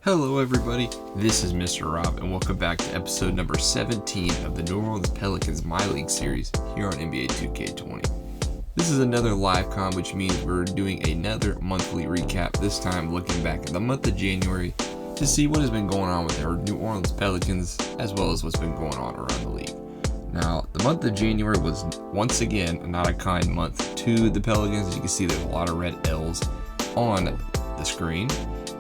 Hello everybody, this is Mr. Rob and welcome back to episode number 17 of the No. Orleans Pelicans MyLeague series here on NBA 2K20. This is another live com, which means we're doing another monthly recap, this time looking back at the month of January to see what has been going on with our New Orleans Pelicans as well as what's been going on around the league. Now, the month of January was once again not a kind month to the Pelicans. As you can see, there's a lot of red L's on the screen.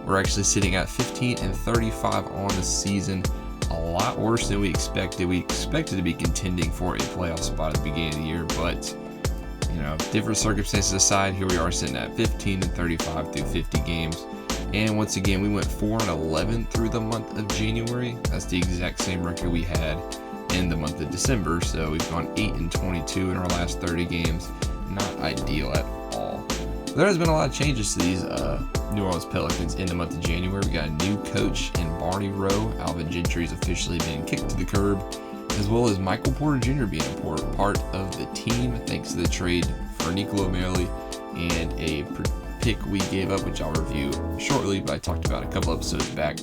We're actually sitting at 15-35 on the season, a lot worse than we expected. We expected to be contending for a playoff spot at the beginning of the year, but different circumstances aside, here we are sitting at 15-35 through 50 games. And once again, we went 4-11 through the month of January. That's the exact same record we had in the month of December. So we've gone 8-22 in our last 30 games. Not ideal at all. There has been a lot of changes to these New Orleans Pelicans in the month of January. We got a new coach in Barney Rowe. Alvin Gentry's officially been kicked to the curb, as well as Michael Porter Jr. being a important part of the team thanks to the trade for Nicolo Melli and a pick we gave up, which I'll review shortly, but I talked about a couple episodes back.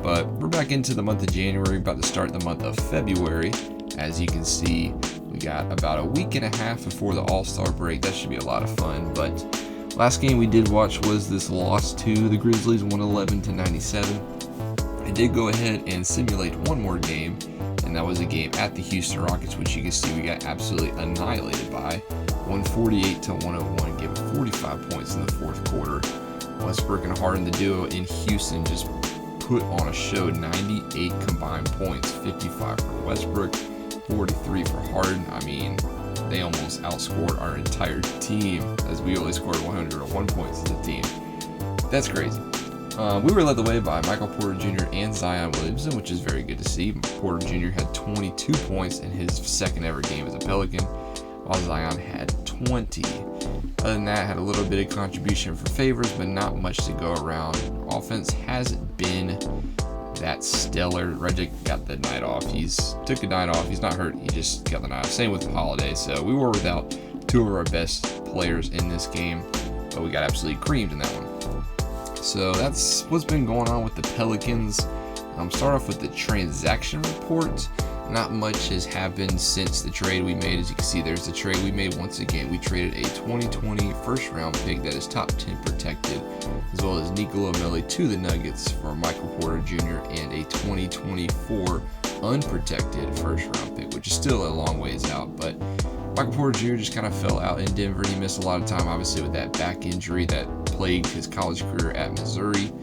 But we're back into the month of January, about to start the month of February. As you can see, we got about a week and a half before the All-Star break. That should be a lot of fun, but last game we did watch was this loss to the Grizzlies, 111-97. I did go ahead and simulate one more game, and that was a game at the Houston Rockets, which you can see we got absolutely annihilated by, 148-101, giving 45 points in the fourth quarter. Westbrook and Harden, the duo in Houston, just put on a show. 98 combined points, 55 for Westbrook, 43 for Harden. I mean, they almost outscored our entire team, as we only scored 101 points as a team. That's crazy. We were led the way by Michael Porter Jr. and Zion Williamson, which is very good to see. Porter Jr. had 22 points in his second ever game as a Pelican, while Zion had 20. Other than that, had a little bit of contribution for Favors, but not much to go around. Offense hasn't been that stellar. Redick got the night off. Took a night off. He's not hurt. He just got the night off. Same with Holiday. So we were without two of our best players in this game, but we got absolutely creamed in that one. So that's what's been going on with the Pelicans. Start off with the transaction report. Not much has happened since the trade we made. As you can see, there's the trade we made once again. We traded a 2020 first round pick that is top 10 protected, as well as Nicolo Melli to the Nuggets for Michael Porter Jr. and a 2024 unprotected first round pick, which is still a long ways out. But Michael Porter Jr. just kind of fell out in Denver. He missed a lot of time, obviously, with that back injury that plagued his college career at Missouri.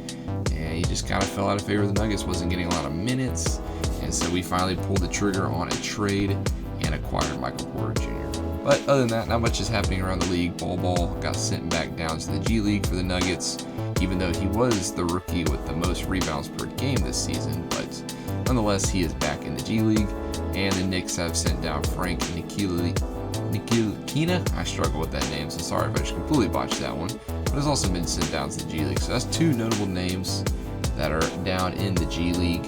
And he just kind of fell out of favor of the Nuggets, wasn't getting a lot of minutes. And so we finally pulled the trigger on a trade and acquired Michael Porter Jr. But other than that, not much is happening around the league. Ball got sent back down to the G League for the Nuggets, even though he was the rookie with the most rebounds per game this season. But nonetheless, he is back in the G League. And the Knicks have sent down Frank Ntilikina. I struggle with that name, so sorry if I just completely botched that one. But has also been sent down to the G League. So that's two notable names that are down in the G League.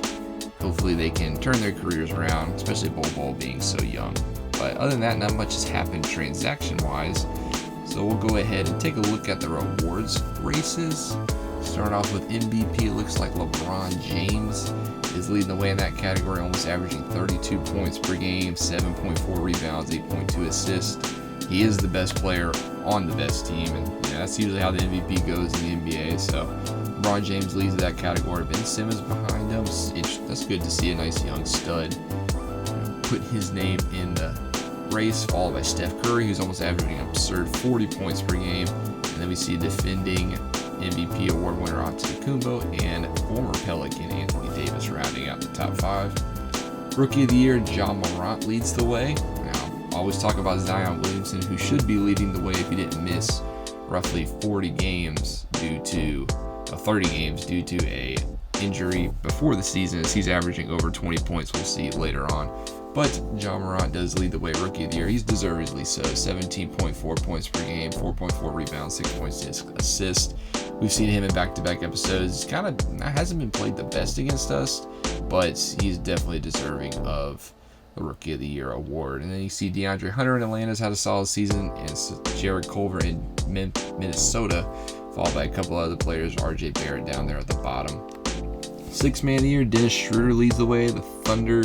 Hopefully they can turn their careers around, especially Ball being so young. But other than that, not much has happened transaction-wise. So we'll go ahead and take a look at the rewards races. Starting off with MVP, it looks like LeBron James is leading the way in that category, almost averaging 32 points per game, 7.4 rebounds, 8.2 assists. He is the best player on the best team, and that's usually how the MVP goes in the NBA. So LeBron James leads that category. Ben Simmons behind him. That's good to see, a nice young stud put his name in the race, followed by Steph Curry, who's almost averaging an absurd 40 points per game. And then we see defending MVP award winner Antetokounmpo and former Pelican Anthony Davis rounding out the top five. Rookie of the Year, Ja Morant leads the way. Now, I always talk about Zion Williamson, who should be leading the way if he didn't miss roughly 30 games due to a injury before the season, as he's averaging over 20 points. We'll see later on. But Ja Morant does lead the way Rookie of the Year. He's deservedly so. 17.4 points per game, 4.4 rebounds, 6.6 assists. We've seen him in back-to-back episodes. Kind of hasn't been played the best against us, but he's definitely deserving of the Rookie of the Year award. And then you see DeAndre Hunter in Atlanta's had a solid season, and Jared Culver in Minnesota, followed by a couple other players, RJ Barrett down there at the bottom. Sixth man of the year, Dennis Schroeder leads the way. The Thunder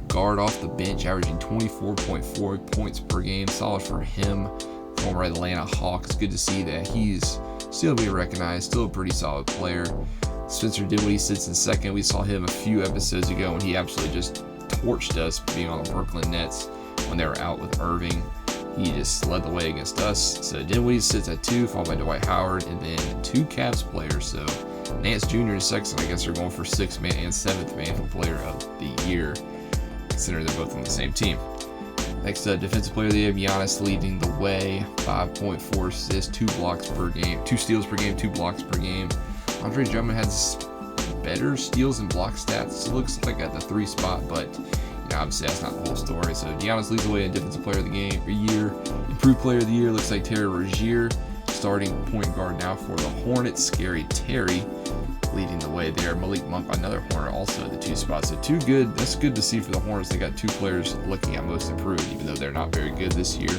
guard off the bench, averaging 24.4 points per game. Solid for him. Former Atlanta Hawks. Good to see that he's still being recognized. Still a pretty solid player. Spencer Dinwiddie sits in second. We saw him a few episodes ago when he absolutely just torched us being on the Brooklyn Nets when they were out with Irving. He just led the way against us. So Dinwiddie sits at 2, followed by Dwight Howard, and then 2 Cavs players. So Nance Jr. and Sexton, I guess, are going for 6th man and 7th man for player of the year, considering they're both on the same team. Next up, defensive player of the year, Giannis leading the way. 5.4 assists, 2 blocks per game, 2 steals per game, 2 blocks per game. Andre Drummond has better steals and block stats. It looks like at the 3 spot, but obviously that's not the whole story. So Giannis leads the way in defensive player of the year. Improved player of the year looks like Terry Rozier, starting point guard now for the Hornets. Scary Terry leading the way there. Malik Monk, another Hornet, also at the 2 spot. So 2 good. That's good to see for the Hornets. They got 2 players looking at most improved, even though they're not very good this year.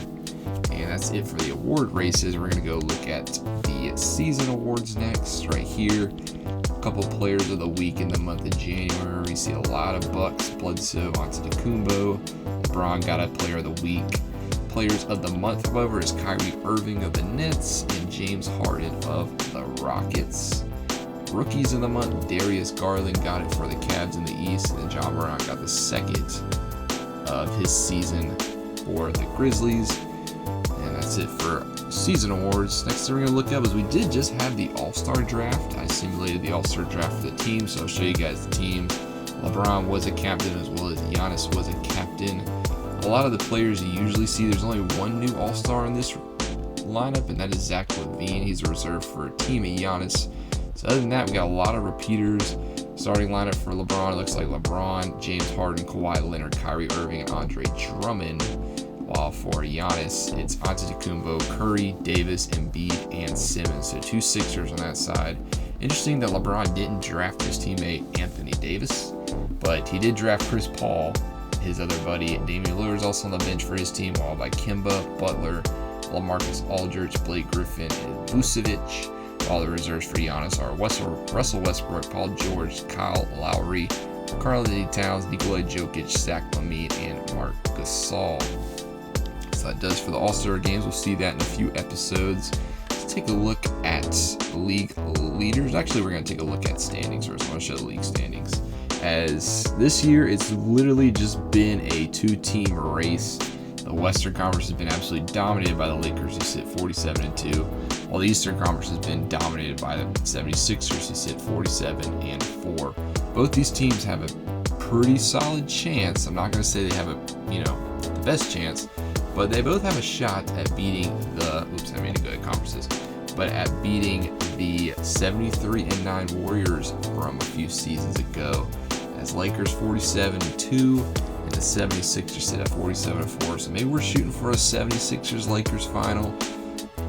And that's it for the award races. We're going to go look at the season awards next, right here. A couple players of the week in the month of January. We see a lot of Bucks. Bledsoe, Antetokounmpo. LeBron got a player of the week. Players of the month, however, is Kyrie Irving of the Nets and James Harden of the Rockets. Rookies of the month, Darius Garland got it for the Cavs in the East, and then John Morant got the second of his season for the Grizzlies. And that's it for season awards. Next thing we're going to look up is we did just have the All-Star draft. I simulated the All-Star draft for the team, so I'll show you guys the team. LeBron was a captain as well as Giannis was a captain. A lot of the players you usually see, there's only one new All-Star in this lineup, and that is Zach LaVine. He's a reserve for Team Giannis. So other than that, we got a lot of repeaters. Starting lineup for LeBron, it looks like LeBron, James Harden, Kawhi Leonard, Kyrie Irving, and Andre Drummond. While for Giannis, it's Antetokounmpo, Curry, Davis, Embiid, and Simmons. So 2 Sixers on that side. Interesting that LeBron didn't draft his teammate Anthony Davis, but he did draft Chris Paul, his other buddy. Damian Lillard is also on the bench for his team, while by Kemba, Butler, LaMarcus Aldridge, Blake Griffin, and Vucevic. All the reserves for Giannis are Russell Westbrook, Paul George, Kyle Lowry, Karl-Anthony Towns, Nikola Jokic, Zach LaVine, and Marc Gasol. So that does for the All-Star games. We'll see that in a few episodes. Let's take a look at league leaders. Actually, we're going to take a look at standings first. I want to show the league standings. As this year, it's literally just been a 2-team race. The Western Conference has been absolutely dominated by the Lakers, who sit 47-2, while the Eastern Conference has been dominated by the 76ers, who sit 47-4. Both these teams have a pretty solid chance. I'm not going to say they have the best chance, but they both have a shot at beating the beating the 73-9 Warriors from a few seasons ago. As Lakers 47-2. And the 76ers sit at 47-4. So maybe we're shooting for a 76ers-Lakers final,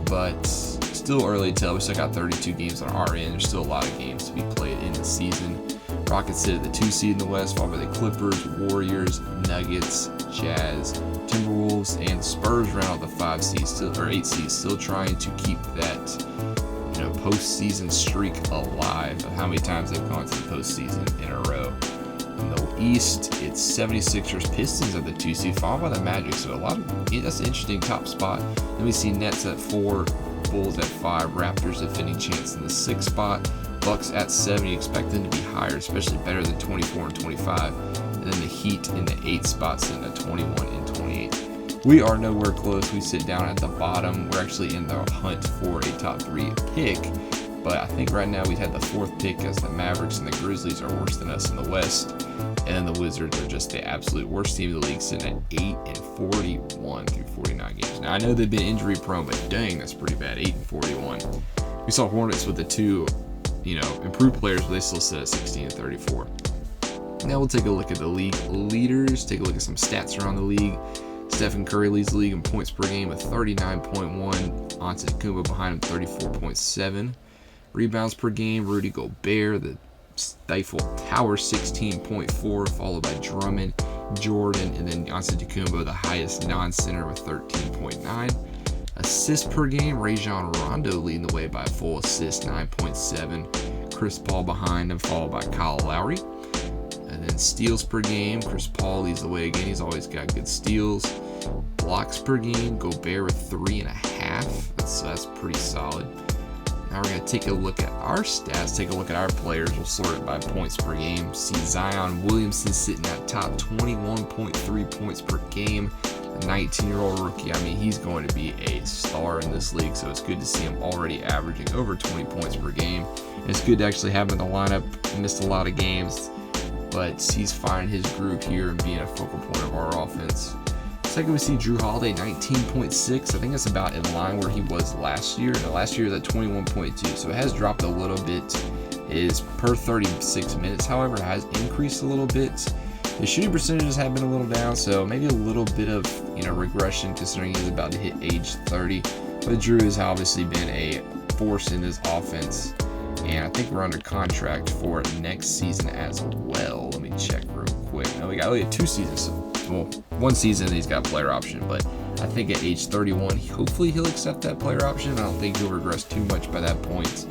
but still early to tell. We still got 32 games on our end. There's still a lot of games to be played in the season. Rockets sit at the 2 seed in the West, followed by the Clippers, Warriors, Nuggets, Jazz, Timberwolves, and Spurs round out the 5 seeds, 8 seeds, still trying to keep that postseason streak alive of how many times they've gone to the postseason in a row. In the East, it's 76ers, Pistons at the 2 seed, followed by the Magic. So that's an interesting top spot. Then we see Nets at 4, Bulls at 5, Raptors defending champs in the 6th spot, Bucks at 7. You expect them to be higher, especially better than 24 and 25. And then the Heat in the 8th spot, sitting at 21 and 28. We are nowhere close. We sit down at the bottom. We're actually in the hunt for a top 3 pick. But I think right now we had the 4th pick, as the Mavericks and the Grizzlies are worse than us in the West. And then the Wizards are just the absolute worst team in the league, sitting at 8-41 through 49 games. Now, I know they've been injury prone, but dang, that's pretty bad, 8-41. We saw Hornets with the 2, improved players, but they still sit at 16-34. Now we'll take a look at the league leaders, take a look at some stats around the league. Stephen Curry leads the league in points per game with 39.1. Antetokounmpo behind him, 34.7. Rebounds per game, Rudy Gobert, the Stifle Tower, 16.4, followed by Drummond, Jordan, and then Antetokounmpo, the highest non-center, with 13.9. Assists per game, Rajon Rondo leading the way by a full assist, 9.7. Chris Paul behind him, followed by Kyle Lowry. And then steals per game, Chris Paul leads the way again. He's always got good steals. Blocks per game, Gobert with 3.5. That's pretty solid. Now we're going to take a look at our stats, take a look at our players. We'll sort it by points per game. See Zion Williamson sitting at top, 21.3 points per game. A 19-year-old rookie. I mean, he's going to be a star in this league, so it's good to see him already averaging over 20 points per game. And it's good to actually have him in the lineup. He missed a lot of games, but he's finding his groove here and being a focal point of our offense. Second, we see Jrue Holiday, 19.6. I think that's about in line where he was last year. No, last year was at 21.2, so it has dropped a little bit. His per 36 minutes, however, has increased a little bit. His shooting percentages have been a little down, so maybe a little bit of regression considering he's about to hit age 30. But Jrue has obviously been a force in this offense, and I think we're under contract for next season as well. Let me check real quick. No, we got 2 seasons. Well, 1 season he's got a player option, but I think at age 31, hopefully he'll accept that player option. I don't think he'll regress too much by that point.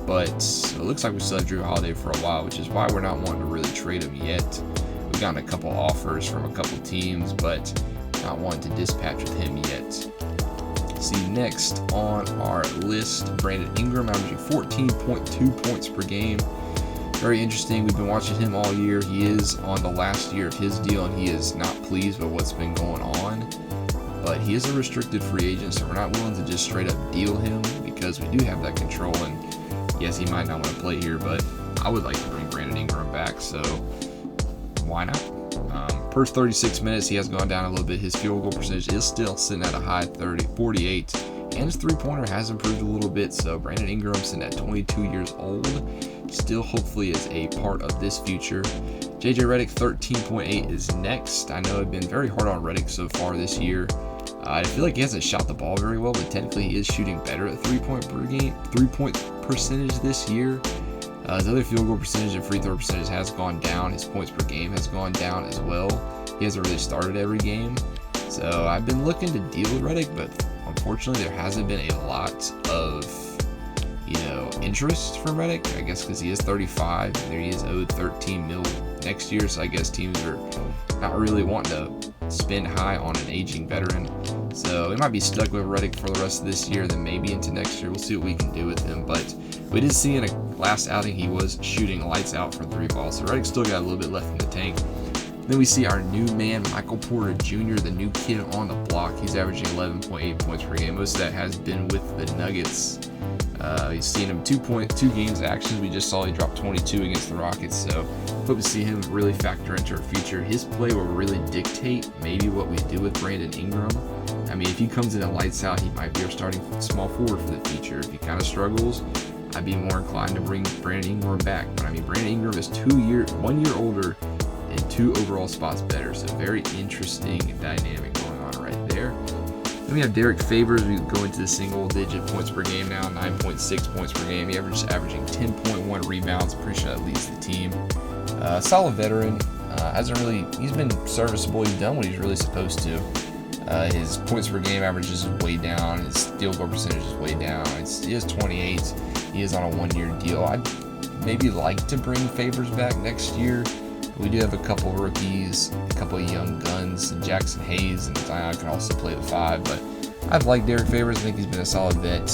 But it looks like we still have Jrue Holiday for a while, which is why we're not wanting to really trade him yet. We've gotten a couple offers from a couple teams, but not wanting to dispatch with him yet. See, next on our list, Brandon Ingram averaging 14.2 points per game. Very interesting. We've been watching him all year. He is on the last year of his deal, and he is not pleased with what's been going on. But he is a restricted free agent, so we're not willing to just straight up deal him because we do have that control. And yes, he might not want to play here, but I would like to bring Brandon Ingram back, so why not? Per 36 minutes, he has gone down a little bit. His field goal percentage is still sitting at a high 48, and his three-pointer has improved a little bit. So Brandon Ingram sitting at 22 years old, still hopefully is a part of this future. JJ Redick 13.8 is next. I know I've been very hard on Redick so far this year. I feel like he hasn't shot the ball very well, but technically he is shooting better at three-point percentage this year. His other field goal percentage and free throw percentage has gone down. His points per game has gone down as well. He hasn't really started every game. So I've been looking to deal with Redick, but unfortunately there hasn't been a lot of interest from Redick. I guess because he is 35 and he is owed $13 million next year. So I guess teams are not really wanting to spend high on an aging veteran. So we might be stuck with Redick for the rest of this year, then maybe into next year. We'll see what we can do with him. But we did see in a last outing he was shooting lights out from 3 balls. So Redick still got a little bit left in the tank. Then we see our new man, Michael Porter Jr., the new kid on the block. He's averaging 11.8 points per game. Most of that has been with the Nuggets. He's seen him 2.2 games actions. We just saw he dropped 22 against the Rockets. So hope to see him really factor into our future. His play will really dictate maybe what we do with Brandon Ingram. I mean, if he comes in and lights out, he might be our starting small forward for the future. If he kind of struggles, I'd be more inclined to bring Brandon Ingram back. But I mean, Brandon Ingram is 1 year older and 2 overall spots better. So very interesting dynamic going on right there. Then we have Derek Favors. We go into the single-digit points per game now, 9.6 points per game. He averaging 10.1 rebounds. Pretty sure that leads the team. Solid veteran. He's been serviceable. He's done what he's really supposed to. His points per game averages is way down. His field goal percentage is way down. He is 28. He is on a 1-year deal. I'd maybe like to bring Favors back next year. We do have a couple rookies, a couple of young guns, and Jackson Hayes and Zion can also play the 5, but I've liked Derek Favors. I think he's been a solid vet,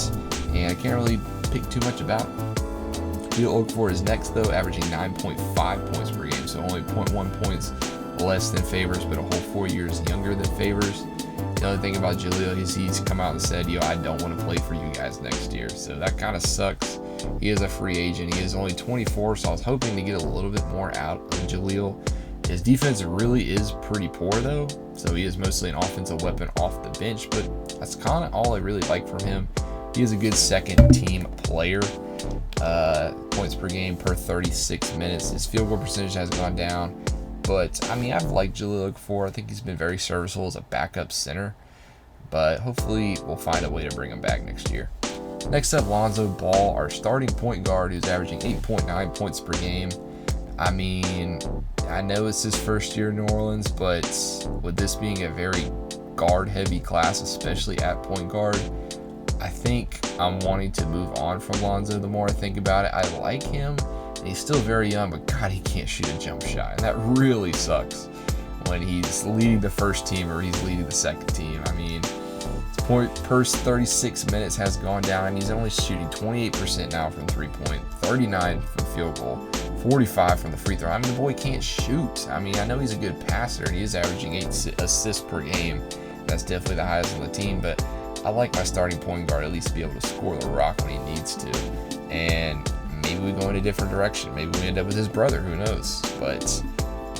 and I can't really pick too much about him. He'll look for his next, though, averaging 9.5 points per game, so only 0.1 points less than Favors, but a whole 4 years younger than Favors. The other thing about Jaleel is he's come out and said, I don't want to play for you guys next year, so that kind of sucks. He is a free agent. He is only 24, so I was hoping to get a little bit more out of Jaleel. His defense really is pretty poor, though, so he is mostly an offensive weapon off the bench, but that's kind of all I really like from him. He is a good second-team player. Points per game per 36 minutes. His field goal percentage has gone down, but, I mean, I've liked Jaleel before. I think he's been very serviceable as a backup center, but hopefully we'll find a way to bring him back next year. Next up, Lonzo Ball, our starting point guard, who's averaging 8.9 points per game. I mean, I know it's his first year in New Orleans, but with this being a very guard-heavy class, especially at point guard, I think I'm wanting to move on from Lonzo the more I think about it. I like him, and he's still very young, but God, he can't shoot a jump shot, and that really sucks when he's leading the first team or he's leading the second team. I mean, his point per 36 minutes has gone down, and he's only shooting 28% now from 3-point, 39 from field goal, 45 from the free throw. I mean, the boy can't shoot. I mean, I know he's a good passer, and he is averaging 8 assists per game. That's definitely the highest on the team, but I like my starting point guard at least to be able to score the rock when he needs to. And maybe we go in a different direction. Maybe we end up with his brother. Who knows? But,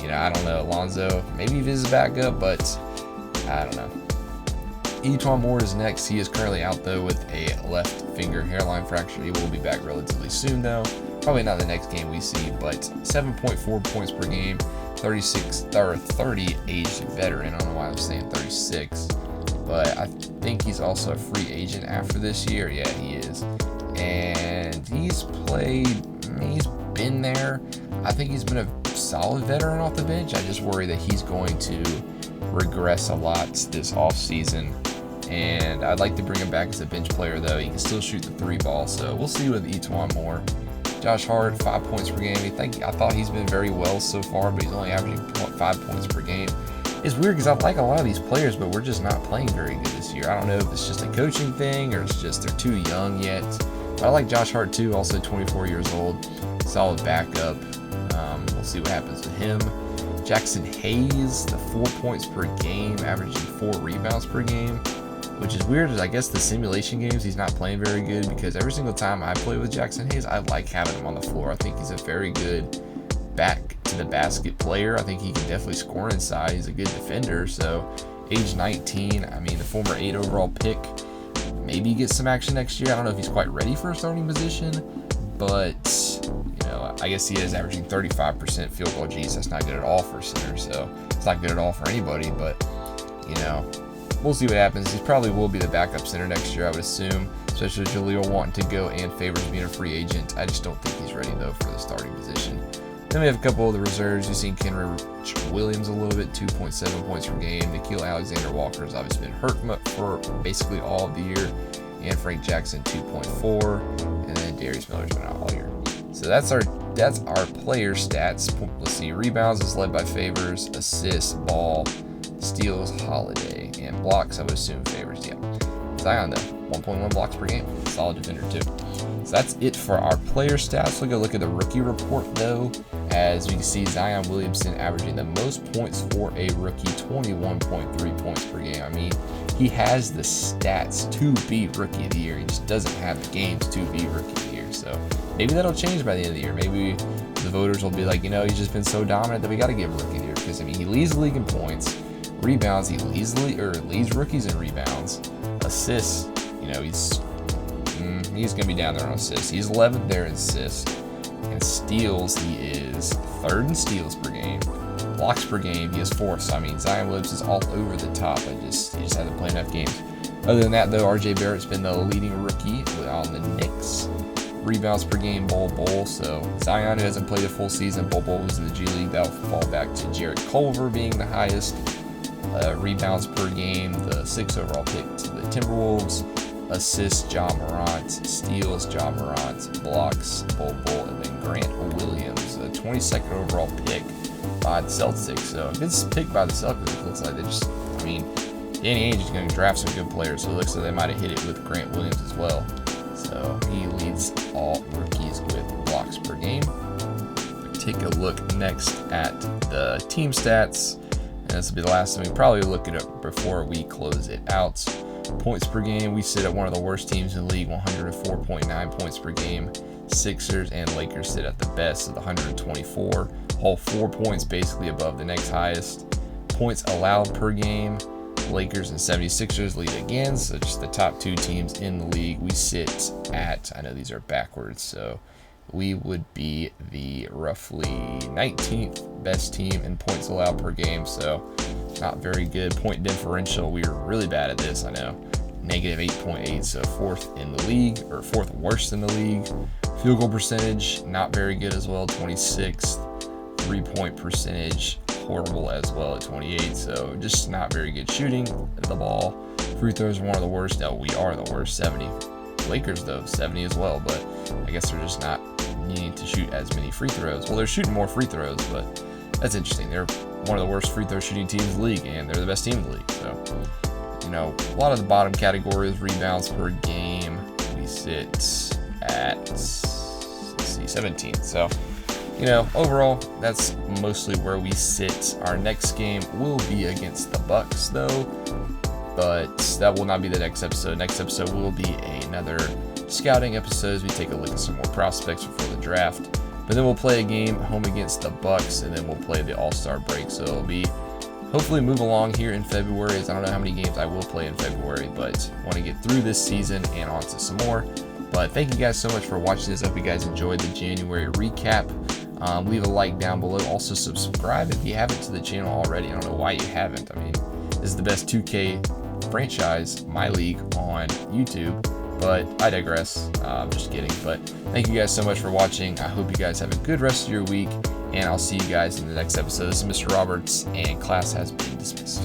you know, I don't know. Lonzo, maybe he is back up, but I don't know. E'Twaun Moore is next. He is currently out, though, with a left finger hairline fracture. He will be back relatively soon, though. Probably not the next game we see, but 7.4 points per game, 30 aged veteran. I don't know why I'm saying 36, but I think he's also a free agent after this year. Yeah, he is. And he's been there. I think he's been a solid veteran off the bench. I just worry that he's going to regress a lot this offseason. And I'd like to bring him back as a bench player, though. He can still shoot the 3 ball, so we'll see with E'Twaun Moore. Josh Hart, 5 points per game. I thought he's been very well so far, but he's only averaging 5 points per game. It's weird because I like a lot of these players, but we're just not playing very good this year. I don't know if it's just a coaching thing or it's just they're too young yet. But I like Josh Hart too, also 24 years old, solid backup. We'll see what happens to him. Jackson Hayes, the 4 points per game, averaging 4 rebounds per game, which is weird. I guess the simulation games he's not playing very good because every single time I play with Jackson Hayes, I like having him on the floor. I think he's a very good back to the basket player. I think he can definitely score inside. He's a good defender. So age 19, I mean, the former 8 overall pick, maybe get some action next year. I don't know if he's quite ready for a starting position, but you know, I guess he is averaging 35% field goal. Geez, that's not good at all for a center. So it's not good at all for anybody, but you know, we'll see what happens. He probably will be the backup center next year, I would assume, especially with Jaleel wanting to go and Favors being a free agent. I just don't think he's ready, though, for the starting position. Then we have a couple of the reserves. You've seen Kenrich Williams a little bit, 2.7 points per game. Nikhil Alexander-Walker has obviously been hurt for basically all of the year. And Frank Jackson, 2.4. And then Darius Miller's been out all year. So that's our player stats. Let's see. Rebounds is led by Favors. Assists, Ball, steals, Holiday, and blocks, I would assume, Favors. Yeah. Zion, though, 1.1 blocks per game. Solid defender, too. So that's it for our player stats. We'll go look at the rookie report, though. As we can see, Zion Williamson averaging the most points for a rookie, 21.3 points per game. I mean, he has the stats to be rookie of the year. He just doesn't have the games to be rookie of the year. So maybe that'll change by the end of the year. Maybe the voters will be like, you know, he's just been so dominant that we got to give him rookie of the year. Because, I mean, he leads the league in points. Rebounds, he leads rookies in rebounds. Assists, you know, he's going to be down there on assists. He's 11th there in assists. And steals, he is 3rd in steals per game. Blocks per game, he is 4th. So, I mean, Zion Williams is all over the top. He just hasn't played enough games. Other than that, though, RJ Barrett's been the leading rookie on the Knicks. Rebounds per game, Bol. So, Zion, who hasn't played a full season, Bol was in the G League. That'll fall back to Jarrett Culver being the highest. Rebounds per game, the 6th overall pick to the Timberwolves. Assists, Ja Morant. Steals, Ja Morant. Blocks, Bol, and then Grant Williams, a 22nd overall pick by the Celtics. So a good pick by the Celtics. It looks like they just, I mean, Danny Ainge is going to draft some good players, so it looks like they might have hit it with Grant Williams as well. So he leads all rookies with blocks per game. Take a look next at the team stats. And this will be the last thing we probably look at it before we close it out. Points per game, we sit at one of the worst teams in the league, 104.9 points per game. Sixers and Lakers sit at the best of the 124, whole 4 points basically above the next highest. Points allowed per game, Lakers and 76ers lead again, so just the top 2 teams in the league. We sit at, I know these are backwards, so we would be the roughly 19th best team in points allowed per game, so not very good. Point differential, we are really bad at this, I know. Negative 8.8, so 4th in the league, or 4th worst in the league. Field goal percentage, not very good as well, 26th. 3-point percentage, horrible as well at 28, so just not very good shooting the ball. Free throws are one of the worst. No, we are the worst. 70. Lakers, though, 70 as well, but I guess they're just not needing to shoot as many free throws. Well, they're shooting more free throws, but that's interesting. They're one of the worst free throw shooting teams in the league, and they're the best team in the league. So, a lot of the bottom categories, rebounds per game, we sit at, 17. So, overall, that's mostly where we sit. Our next game will be against the Bucks, though, but that will not be the next episode. Next episode will be another scouting episode as we take a look at some more prospects before the draft. But then we'll play a game home against the Bucks, and then we'll play the All-Star break. So it'll be hopefully move along here in February, as I don't know how many games I will play in February, but want to get through this season and on to some more. But thank you guys so much for watching this. I hope you guys enjoyed the January recap. Leave a like down below. Also subscribe if you haven't to the channel already. I don't know why you haven't. I mean, this is the best 2K franchise, MyLeague, on YouTube. But I digress. I'm just kidding. But thank you guys so much for watching. I hope you guys have a good rest of your week. And I'll see you guys in the next episode. This is Mr. Roberts, and class has been dismissed.